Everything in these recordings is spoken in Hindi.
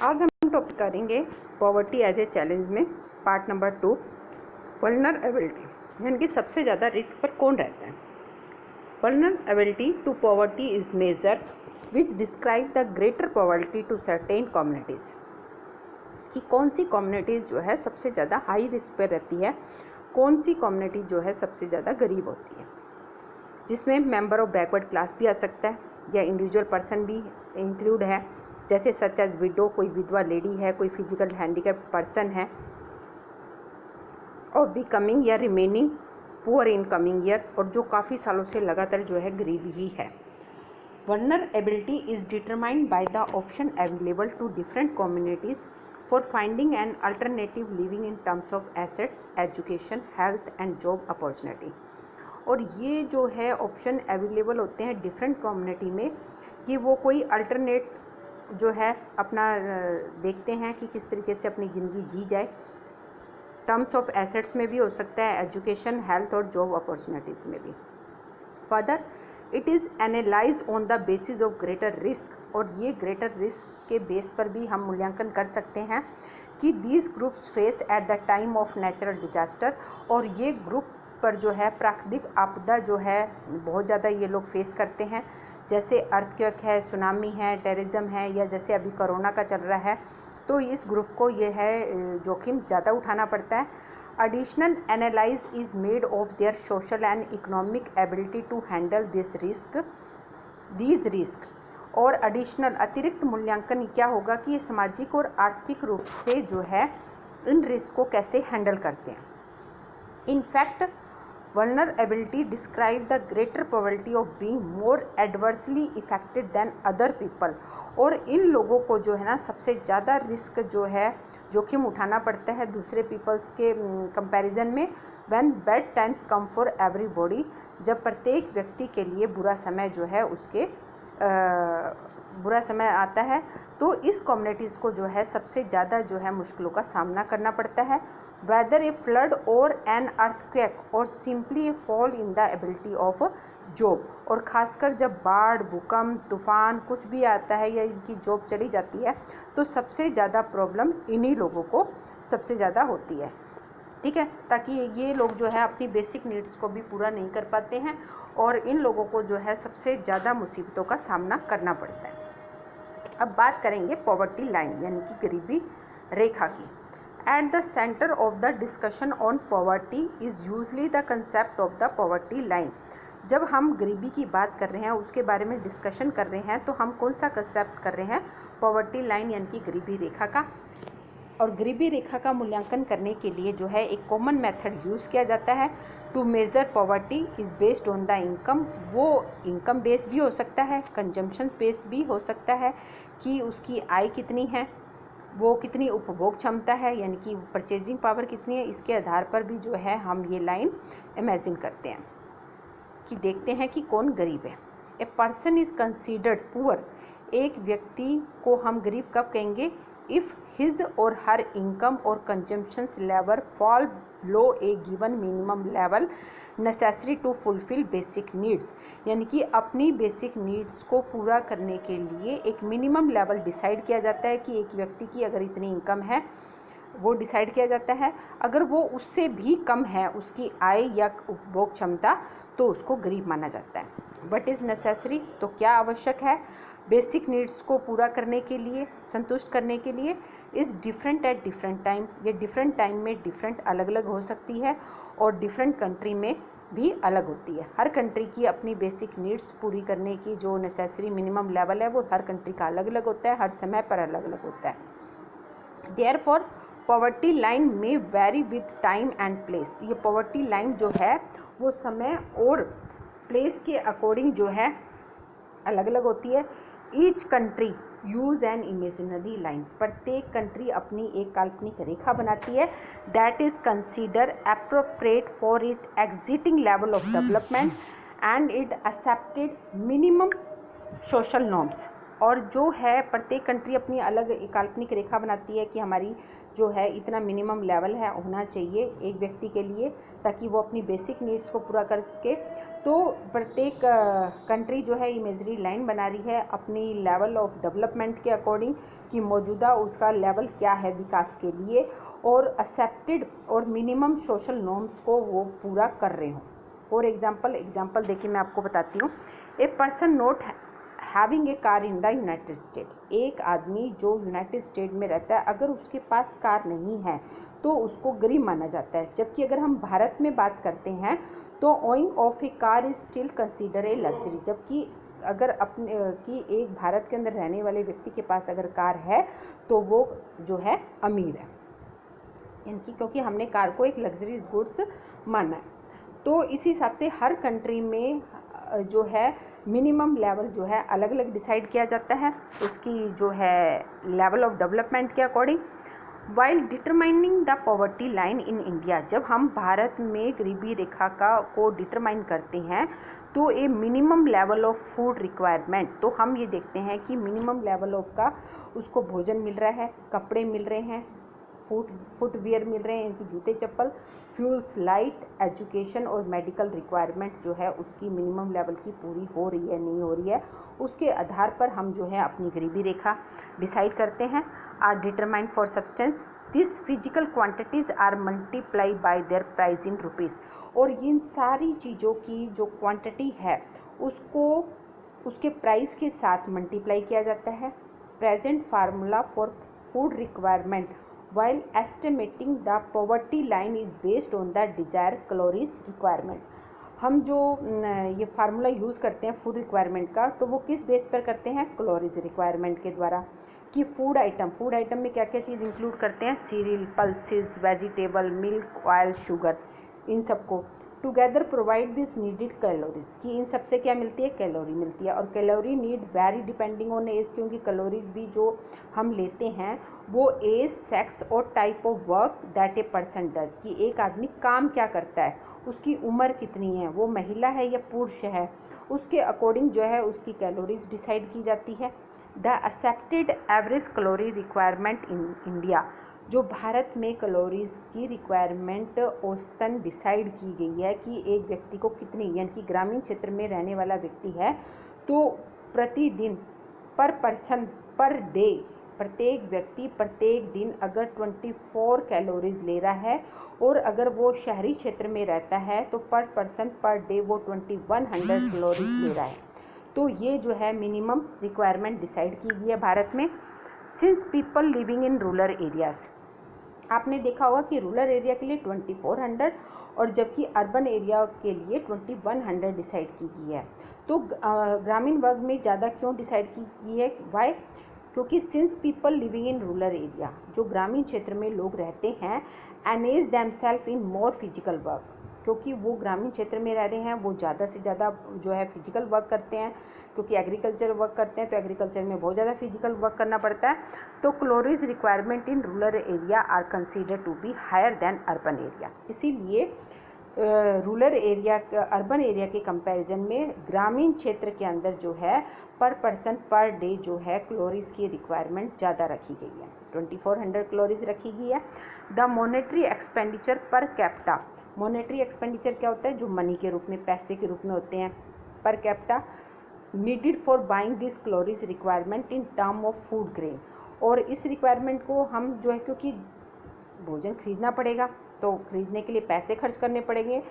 आज हम टॉपिक करेंगे पॉवर्टी एज ए चैलेंज में पार्ट नंबर 2 वल्नरेबिलिटी, यानी कि सबसे ज़्यादा रिस्क पर कौन रहता है। Vulnerability to poverty is measure which describe the greater poverty to certain communities, कि कौन सी कम्युनिटीज़ जो है सबसे ज़्यादा हाई रिस्क पर रहती है, कौन सी कम्युनिटी जो है सबसे ज़्यादा गरीब होती है, जिसमें मेंबर ऑफ बैकवर्ड क्लास भी आ सकता है या इंडिविजुअल पर्सन भी इंक्लूड है, जैसे सच एज विडो, कोई विधवा लेडी है, कोई फिजिकल हैंडीकैप पर्सन है, और बिकमिंग या remaining poor in coming year, और जो काफ़ी सालों से लगातार जो है गरीब ही है। Vulnerability is determined by the option available to different communities for finding an alternative living in terms of assets, education, health and job opportunity. और ये जो है ऑप्शन अवेलेबल होते हैं डिफरेंट कम्युनिटी में कि वो कोई अल्टरनेट जो है अपना देखते हैं कि किस तरीके से अपनी ज़िंदगी जी जाए। टर्म्स ऑफ एसेट्स में भी हो सकता है, एजुकेशन, हेल्थ और जॉब अपॉर्चुनिटीज़ में भी। Further it is analyse on the basis of greater risk, और ये ग्रेटर रिस्क के बेस पर भी हम मूल्यांकन कर सकते हैं कि these groups face at the time of natural disaster, और ये ग्रुप पर जो है प्राकृतिक आपदा जो है बहुत ज़्यादा ये लोग फेस करते हैं, जैसे अर्थक्वेक है, सुनामी है, टेररिज्म है, या जैसे अभी कोरोना का चल रहा है, तो इस ग्रुप को ये है जोखिम ज़्यादा उठाना पड़ता है। Additional analyse is made of their social and economic ability to handle these risk, और एडिशनल अतिरिक्त मूल्यांकन क्या होगा कि ये सामाजिक और आर्थिक रूप से जो है इन रिस्क को कैसे हैंडल करते हैं। In fact vulnerability describe the greater probability of being more adversely affected than other people, और इन लोगों को जो है ना सबसे ज़्यादा रिस्क जो है जोखिम उठाना पड़ता है दूसरे पीपल्स के कंपैरिजन में। when bad times come for everybody, जब प्रत्येक व्यक्ति के लिए बुरा समय जो है उसके बुरा समय आता है, तो इस कम्युनिटीज़ को जो है सबसे ज़्यादा जो है मुश्किलों का सामना करना पड़ता है। whether a flood or an earthquake or simply a fall in the ability of job, और ख़ासकर जब बाढ़, भूकंप, तूफान कुछ भी आता है या इनकी जॉब चली जाती है, तो सबसे ज़्यादा प्रॉब्लम इन्हीं लोगों को सबसे ज़्यादा होती है। ठीक है, ताकि ये लोग जो है अपनी बेसिक नीड्स को भी पूरा नहीं कर पाते हैं, और इन लोगों को जो है सबसे ज़्यादा मुसीबतों का सामना करना पड़ता है। अब बात करेंगे पॉवर्टी लाइन यानी कि गरीबी रेखा की। At the center of the discussion on poverty is usually the concept of the poverty line. जब हम गरीबी की बात कर रहे हैं, उसके बारे में डिस्कशन कर रहे हैं, तो हम कौन सा कंसेप्ट कर रहे हैं, पॉवर्टी लाइन यानी कि गरीबी रेखा का। और गरीबी रेखा का मूल्यांकन करने के लिए जो है एक कॉमन मेथड यूज़ किया जाता है to measure poverty is based on the income. वो इनकम बेस भी हो सकता है, कंजम्पशन बेस भी हो सकता है कि उसकी आय कितनी है, वो कितनी उपभोग क्षमता है, यानी कि परचेजिंग पावर कितनी है, इसके आधार पर भी जो है हम ये लाइन इमेजिन करते हैं कि देखते हैं कि कौन गरीब है। A person is considered poor, एक व्यक्ति को हम गरीब कब कहेंगे, if his or her income or consumption level fall low a given minimum level necessary to fulfil basic needs, यानी कि अपनी बेसिक नीड्स को पूरा करने के लिए एक मिनिमम लेवल डिसाइड किया जाता है कि एक व्यक्ति की अगर इतनी इनकम है वो डिसाइड किया जाता है। अगर वो उससे भी कम है उसकी आय या उपभोग क्षमता, तो उसको गरीब माना जाता है। व्हाट इज़ नेसेसरी, तो क्या आवश्यक है बेसिक नीड्स को पूरा करने के लिए, संतुष्ट करने के लिए, is different at different time, ये डिफरेंट टाइम में डिफरेंट अलग अलग हो सकती है, और डिफरेंट कंट्री में भी अलग होती है। हर कंट्री की अपनी बेसिक नीड्स पूरी करने की जो नेसेसरी मिनिमम लेवल है वो हर कंट्री का अलग अलग होता है, हर समय पर अलग अलग होता है। देयरफॉर पॉवर्टी लाइन में very with time and place, ये पॉवर्टी लाइन जो है वो समय और प्लेस के अकॉर्डिंग जो है अलग अलग होती है। Each country use an imaginary line, प्रत्येक कंट्री अपनी एक काल्पनिक रेखा बनाती है that is consider appropriate for it exiting level of development and it accepted minimum social norms. और जो है प्रत्येक कंट्री अपनी अलग एक काल्पनिक रेखा बनाती है कि हमारी जो है इतना मिनिमम लेवल है होना चाहिए एक व्यक्ति के लिए, ताकि वो अपनी बेसिक नीड्स को पूरा कर सके। तो प्रत्येक कंट्री जो है इमेजरी लाइन बना रही है अपनी लेवल ऑफ डेवलपमेंट के अकॉर्डिंग कि मौजूदा उसका लेवल क्या है विकास के लिए, और एक्सेप्टेड और मिनिमम सोशल नॉर्म्स को वो पूरा कर रहे हों। फॉर एग्जाम्पल देखिए मैं आपको बताती हूँ। A person not having a car in the United state, एक आदमी जो यूनाइटेड स्टेट में रहता है अगर उसके पास कार नहीं है तो उसको गरीब माना जाता है। जबकि अगर हम भारत में बात करते हैं तो owing of A car is still consider a luxury, जबकि अगर अपने कि एक भारत के अंदर रहने वाले व्यक्ति के पास अगर कार है तो वो जो है अमीर है, इनकी क्योंकि हमने कार को एक लग्जरी गुड्स माना है। तो इस हिसाब से हर कंट्री में जो है मिनिमम लेवल जो है अलग अलग डिसाइड किया जाता है उसकी जो है लेवल ऑफ डेवलपमेंट के according. While determining the poverty line in India, जब हम भारत में गरीबी रेखा को डिटरमाइन करते हैं तो ए minimum level of food requirement, तो हम ये देखते हैं कि मिनिमम लेवल ऑफ का उसको भोजन मिल रहा है, कपड़े मिल रहे हैं, फुटवियर मिल रहे हैं, इनकी जूते चप्पल, फ्यूल्स, लाइट, एजुकेशन और मेडिकल रिक्वायरमेंट जो है उसकी मिनिमम लेवल की पूरी हो रही है नहीं हो रही है, उसके आधार पर हम जो है अपनी गरीबी रेखा डिसाइड करते हैं। Are determined for substance, this physical quantities are multiply by their price in rupees, और इन सारी चीज़ों की जो क्वांटिटी है उसको उसके प्राइस के साथ मल्टीप्लाई किया जाता है। Present formula for food requirement while estimating the poverty line is based on the desired calories requirement। हम जो ये फार्मूला यूज़ करते हैं फूड रिक्वायरमेंट का, तो वो किस बेस पर करते हैं, कैलोरीज रिक्वायरमेंट के द्वारा। कि फूड आइटम में क्या क्या चीज़ इंक्लूड करते हैं, cereal, pulses, vegetable, milk, oil, sugar, इन सबको together provide this needed calories, कि इन सबसे क्या मिलती है, कैलोरी मिलती है। और calorie need vary depending on age, क्योंकि कैलोरीज भी जो हम लेते हैं वो एज, सेक्स और type of work that a person does, कि एक आदमी काम क्या करता है, उसकी उम्र कितनी है, वो महिला है या पुरुष है, उसके अकॉर्डिंग जो है उसकी कैलोरीज डिसाइड की जाती है। The accepted average calorie requirement in India, जो भारत में कैलोरीज की रिक्वायरमेंट औसतन डिसाइड की गई है कि एक व्यक्ति को कितनी, यानी कि ग्रामीण क्षेत्र में रहने वाला व्यक्ति है तो प्रतिदिन पर पर्सन पर डे, प्रत्येक व्यक्ति प्रत्येक दिन अगर 24 कैलोरीज ले रहा है, और अगर वो शहरी क्षेत्र में रहता है तो पर पर्सन पर डे वो 2100 कैलोरीज ले रहा है। तो ये जो है मिनिमम रिक्वायरमेंट डिसाइड की गई है भारत में। Since people living in rural areas, आपने देखा होगा कि रूरल एरिया के लिए 2400 और जबकि अर्बन एरिया के लिए 2100 डिसाइड की गई है। तो ग्रामीण वर्ग में ज़्यादा क्यों डिसाइड की गई है, वाई, क्योंकि since people living in rural area, जो ग्रामीण क्षेत्र में लोग रहते हैं, एनेज दैमसेल्फ इन मोर फिजिकल वर्क, क्योंकि वो ग्रामीण क्षेत्र में रह रहे हैं वो ज़्यादा से ज़्यादा जो है फिजिकल वर्क करते हैं, क्योंकि एग्रीकल्चर वर्क करते हैं तो एग्रीकल्चर में बहुत ज़्यादा फिजिकल वर्क करना पड़ता है। तो calories requirement in rural area are consider to be higher than urban area, इसीलिए रूरल एरिया अर्बन एरिया के कंपैरिजन में ग्रामीण क्षेत्र के अंदर जो है पर पर्सन पर डे जो है कैलोरीज की रिक्वायरमेंट ज़्यादा रखी गई है, 2400 कैलोरीज रखी गई है। The monetary expenditure per capita, monetary expenditure क्या होता है, जो मनी के रूप में, पैसे के रूप में होते हैं, per capita needed for buying this calories requirement in term of food grain, और इस रिक्वायरमेंट को हम जो है क्योंकि भोजन खरीदना पड़ेगा तो खरीदने के लिए पैसे खर्च करने पड़ेंगे,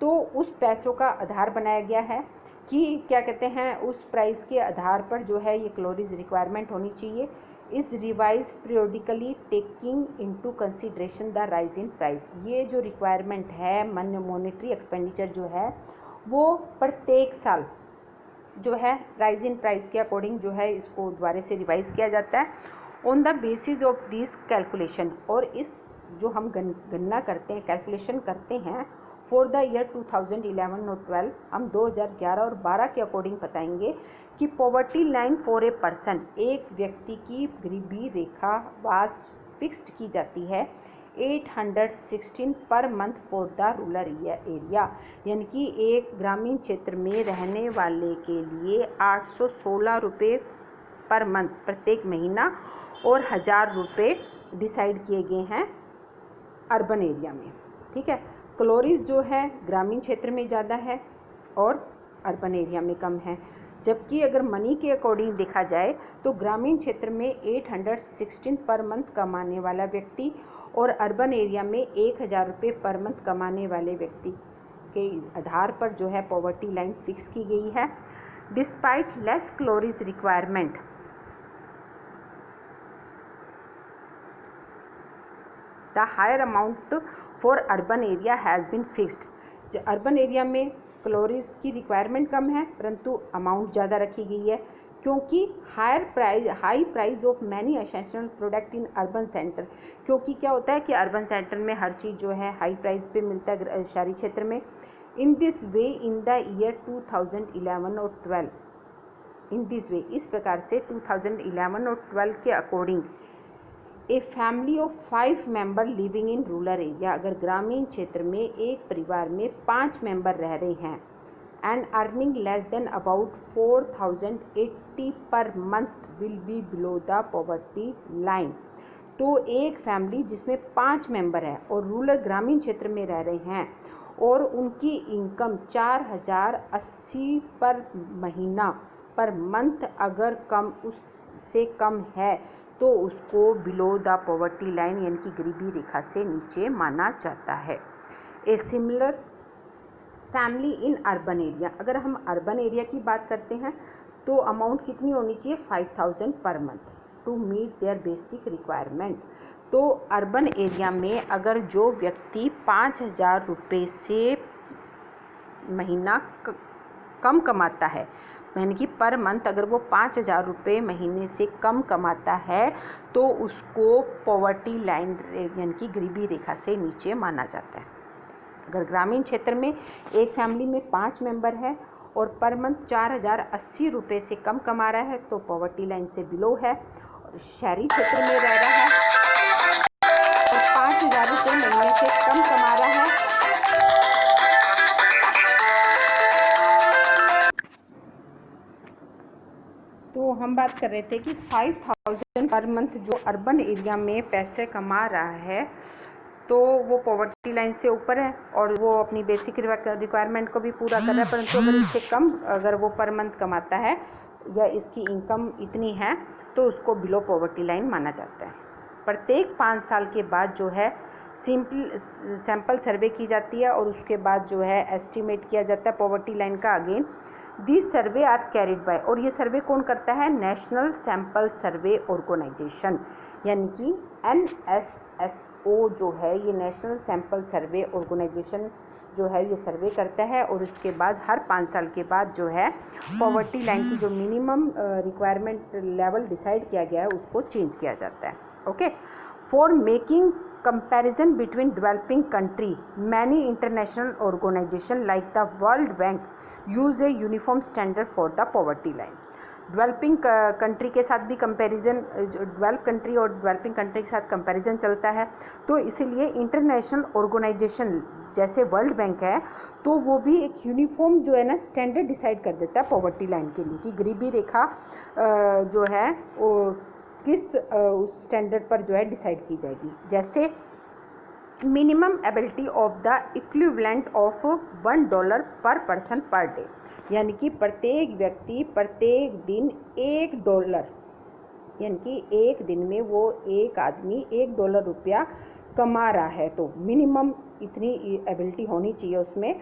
तो उस पैसों का आधार बनाया गया है कि क्या कहते हैं, उस प्राइस के आधार पर जो है ये कैलोरीज रिक्वायरमेंट होनी चाहिए। Is revise periodically taking into consideration the rise in price, ये जो रिक्वायरमेंट है मॉनेटरी एक्सपेंडिचर जो है वो प्रत्येक साल जो है राइज इन प्राइस के अकॉर्डिंग जो है इसको दोबारा से रिवाइज किया जाता है on the basis of this calculation, और इस जो हम गणना करते हैं, कैलकुलेशन करते हैं फॉर द ईयर 2011 और 12, हम 2011 और 12 के अकॉर्डिंग बताएंगे कि poverty line for a person, एक व्यक्ति की गरीबी रेखा वाज फिक्स्ड की जाती है 816 per month for the rural area, यानी कि एक ग्रामीण क्षेत्र में रहने वाले के लिए 816 रुपये पर मंथ, प्रत्येक महीना, और 1000 रुपये डिसाइड किए गए हैं अर्बन एरिया में। ठीक है, कैलोरीज जो है ग्रामीण क्षेत्र में ज़्यादा है और अर्बन एरिया में कम है। जबकि अगर मनी के अकॉर्डिंग देखा जाए तो ग्रामीण क्षेत्र में 816 पर मंथ कमाने वाला व्यक्ति और अर्बन एरिया में 1000 रुपये पर मंथ कमाने वाले व्यक्ति के आधार पर जो है पॉवर्टी लाइन फिक्स की गई है। Despite less calories requirement, the higher amount for urban area has been fixed. Urban area में कैलोरीज की रिक्वायरमेंट कम है परंतु अमाउंट ज़्यादा रखी गई है, क्योंकि high price of many essential product in urban centre. क्योंकि क्या होता है कि अर्बन सेंटर में हर चीज़ जो है हाई प्राइस पे मिलता है शहरी क्षेत्र में। In this way in the year 2011 और 12, इन दिस वे इस प्रकार से 2011 और 12 के according a family of 5 member living in rural area, अगर ग्रामीण क्षेत्र में एक परिवार में 5 मेंबर रह रहे हैं and earning less than about 4080 per month will be below the poverty line. तो एक फैमिली जिसमें 5 मेंबर है और रूरल ग्रामीण क्षेत्र में रह रहे हैं और उनकी इनकम 4080 पर महीना पर मंथ अगर कम उससे कम है तो उसको बिलो द पॉवर्टी लाइन यानी कि गरीबी रेखा से नीचे माना जाता है। A similar family in urban area, अगर हम अर्बन एरिया की बात करते हैं तो अमाउंट कितनी होनी चाहिए 5000 पर month to meet their basic requirement. तो अर्बन एरिया में अगर जो व्यक्ति 5000 रुपये से महीना कम कमाता है, यानी कि पर मंथ अगर वो 5000 रुपये महीने से कम कमाता है तो उसको पॉवर्टी लाइन यानी कि गरीबी रेखा से नीचे माना जाता है। अगर ग्रामीण क्षेत्र में एक फैमिली में 5 मेंबर है और पर मंथ 4080 रुपये से कम कमा रहा है तो पॉवर्टी लाइन से बिलो है। और शहरी क्षेत्र में रह रहा है और 5000 रुपये महीने से कम कमा रहा है तो हम बात कर रहे थे कि 5000 पर मंथ जो अर्बन एरिया में पैसे कमा रहा है तो वो पॉवर्टी लाइन से ऊपर है और वो अपनी बेसिक रिक्वायरमेंट को भी पूरा कर रहा है, परंतु अगर इससे कम अगर वो पर मंथ कमाता है या इसकी इनकम इतनी है तो उसको बिलो पॉवर्टी लाइन माना जाता है। प्रत्येक 5 साल के बाद जो है सैंपल सर्वे की जाती है और उसके बाद जो है एस्टिमेट किया जाता है पॉवर्टी लाइन का again. This survey are carried by, और ये सर्वे कौन करता है, नेशनल सैंपल सर्वे ऑर्गेनाइजेशन यानी कि NSSO जो है ये नेशनल सैंपल सर्वे ऑर्गेनाइजेशन जो है ये सर्वे करता है और उसके बाद हर 5 साल के बाद जो है पॉवर्टी लाइन की जो मिनिमम रिक्वायरमेंट लेवल डिसाइड किया गया है उसको चेंज किया जाता है। Okay, for making comparison between developing country many international organisation like the world bank use a uniform standard for the poverty line. Developing country के साथ भी कंपैरिजन, डेवलप कंट्री और डेवलपिंग कंट्री के साथ कंपैरिजन चलता है तो इसीलिए इंटरनेशनल ऑर्गेनाइजेशन जैसे वर्ल्ड बैंक है तो वो भी एक यूनिफॉर्म जो है ना स्टैंडर्ड डिसाइड कर देता है पॉवर्टी लाइन के लिए कि गरीबी रेखा जो है वो किस उस स्टैंडर्ड पर जो है डिसाइड की जाएगी। जैसे minimum ability of the equivalent of $1 पर पर्सन पर डे, यानी कि प्रत्येक व्यक्ति प्रत्येक दिन $1 यानी कि एक दिन में वो एक आदमी $1 रुपया कमा रहा है तो मिनिमम इतनी एबिलिटी होनी चाहिए उसमें,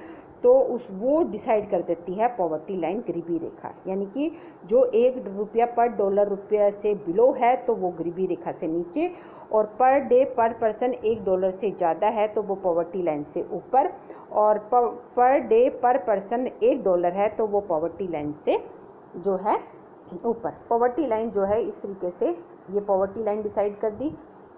तो वो डिसाइड कर देती है पॉवर्टी लाइन गरीबी रेखा। यानी कि जो $1 पर $1 से बिलो है तो वो गरीबी रेखा से नीचे, और पर डे पर पर्सन $1 से ज़्यादा है तो वो पॉवर्टी लाइन से ऊपर, और पर डे पर पर्सन $1 है तो वो पॉवर्टी लाइन से जो है ऊपर। पॉवर्टी लाइन जो है इस तरीके से ये पॉवर्टी लाइन डिसाइड कर दी,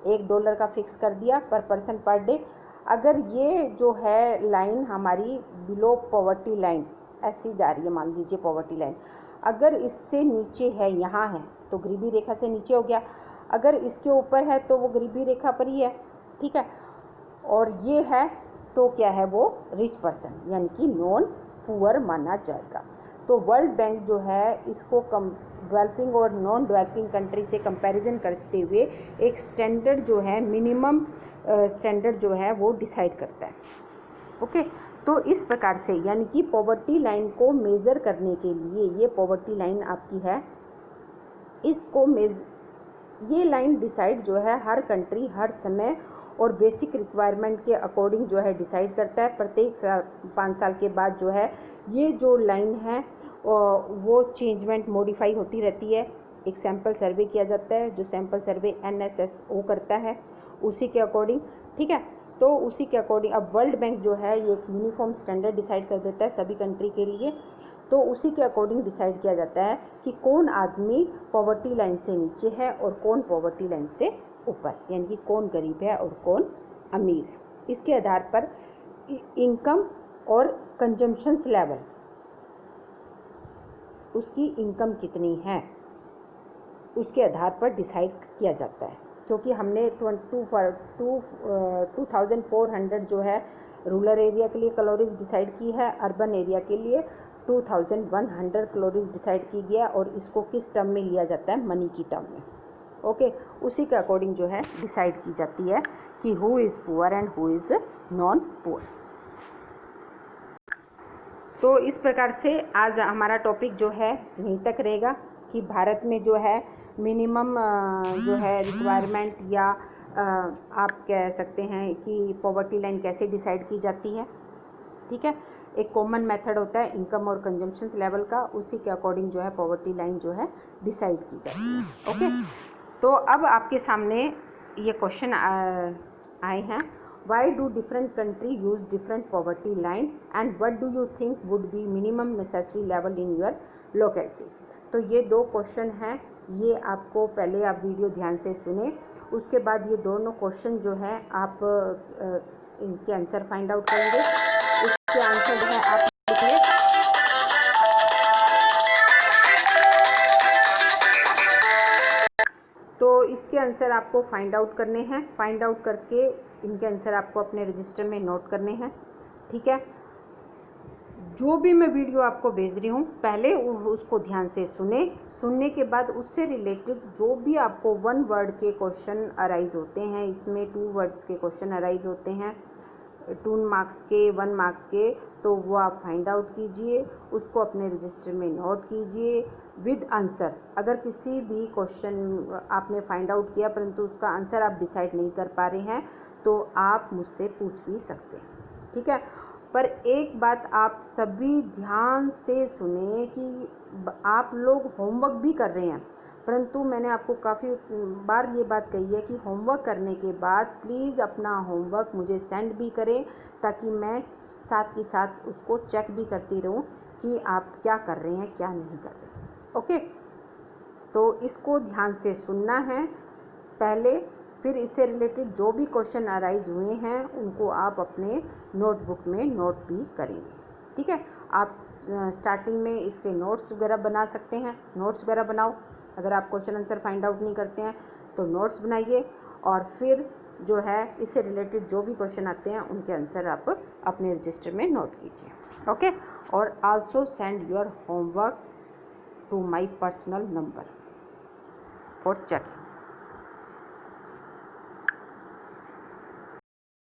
$1 का फिक्स कर दिया पर पर्सन पर डे। अगर ये जो है लाइन हमारी बिलो पॉवर्टी लाइन ऐसी जा रही है, मान लीजिए पॉवर्टी लाइन अगर इससे नीचे है, यहाँ है तो गरीबी रेखा से नीचे हो गया, अगर इसके ऊपर है तो वो गरीबी रेखा पर ही है, ठीक है, और ये है तो क्या है वो रिच पर्सन यानी कि नॉन पुअर माना जाएगा। तो वर्ल्ड बैंक जो है इसको डेवलपिंग और नॉन डेवलपिंग कंट्री से कंपैरिजन करते हुए एक स्टैंडर्ड जो है, मिनिमम स्टैंडर्ड जो है वो डिसाइड करता है। ओके, तो इस प्रकार से यानी कि पॉवर्टी लाइन को मेज़र करने के लिए, ये पॉवर्टी लाइन आपकी है, इसको ये लाइन डिसाइड जो है हर कंट्री हर समय और बेसिक रिक्वायरमेंट के अकॉर्डिंग जो है डिसाइड करता है। प्रत्येक 5 साल के बाद जो है ये जो लाइन है वो चेंजमेंट मॉडिफाई होती रहती है। एक सैंपल सर्वे किया जाता है, जो सैंपल सर्वे NSSO करता है उसी के अकॉर्डिंग, ठीक है। तो उसी के अकॉर्डिंग अब वर्ल्ड बैंक जो है ये एक यूनिफॉर्म स्टैंडर्ड डिसाइड कर देता है सभी कंट्री के लिए। तो उसी के अकॉर्डिंग डिसाइड किया जाता है कि कौन आदमी पॉवर्टी लाइन से नीचे है और कौन पॉवर्टी लाइन से ऊपर, यानी कि कौन गरीब है और कौन अमीर है। इसके आधार पर इनकम और कंजम्पशंस लेवल, उसकी इनकम कितनी है उसके आधार पर डिसाइड किया जाता है। क्योंकि हमने 2400 जो है रूरल एरिया के लिए कैलोरीज डिसाइड की है, अर्बन एरिया के लिए 2100 कैलोरीज डिसाइड की गया, और इसको किस टर्म में लिया जाता है, मनी की टर्म में। ओके, उसी के अकॉर्डिंग जो है डिसाइड की जाती है कि who is poor and who is non poor. तो इस प्रकार से आज हमारा टॉपिक जो है यहीं तक रहेगा कि भारत में जो है मिनिमम जो है रिक्वायरमेंट या आप कह सकते हैं कि पॉवर्टी लाइन कैसे डिसाइड की जाती है, ठीक है। एक कॉमन मेथड होता है इनकम और कंजम्पशंस लेवल का, उसी के अकॉर्डिंग जो है पॉवर्टी लाइन जो है डिसाइड की जाती है। ओके, तो अब आपके सामने ये क्वेश्चन आए हैं, why do different country use different poverty line and what do you think would be minimum necessary level in your locality. तो ये 2 क्वेश्चन हैं, ये आपको पहले आप वीडियो ध्यान से सुने, उसके बाद ये दोनों क्वेश्चन जो है आप इनके आंसर फाइंड आउट करेंगे। इसके आंसर जो है आप लिखिए। तो इसके आंसर आपको फाइंड आउट करने हैं, फाइंड आउट करके इनके आंसर आपको अपने रजिस्टर में नोट करने हैं, ठीक है। जो भी मैं वीडियो आपको भेज रही हूँ पहले उसको ध्यान से सुनने के बाद उससे रिलेटेड जो भी आपको 1 वर्ड के क्वेश्चन अराइज होते हैं, इसमें 2 वर्ड्स के क्वेश्चन अराइज होते हैं, 2 मार्क्स के, 1 मार्क्स के, तो वो आप फाइंड आउट कीजिए, उसको अपने रजिस्टर में नोट कीजिए विद आंसर। अगर किसी भी क्वेश्चन आपने फाइंड आउट किया परंतु उसका आंसर आप डिसाइड नहीं कर पा रहे हैं तो आप मुझसे पूछ भी सकते हैं, ठीक है। पर एक बात आप सभी ध्यान से सुने कि आप लोग होमवर्क भी कर रहे हैं, परंतु मैंने आपको काफ़ी बार ये बात कही है कि होमवर्क करने के बाद प्लीज़ अपना होमवर्क मुझे सेंड भी करें, ताकि मैं साथ ही साथ उसको चेक भी करती रहूं कि आप क्या कर रहे हैं क्या नहीं कर रहे। ओके, तो इसको ध्यान से सुनना है पहले, फिर इससे रिलेटेड जो भी क्वेश्चन अराइज हुए हैं उनको आप अपने नोटबुक में नोट भी करेंगे, ठीक है। आप स्टार्टिंग में इसके नोट्स वगैरह बना सकते हैं, नोट्स वगैरह बनाओ। अगर आप क्वेश्चन आंसर फाइंड आउट नहीं करते हैं तो नोट्स बनाइए, और फिर जो है इससे रिलेटेड जो भी क्वेश्चन आते हैं उनके आंसर आप अपने रजिस्टर में नोट कीजिए। ओके, और also send your homework to my personal number for check.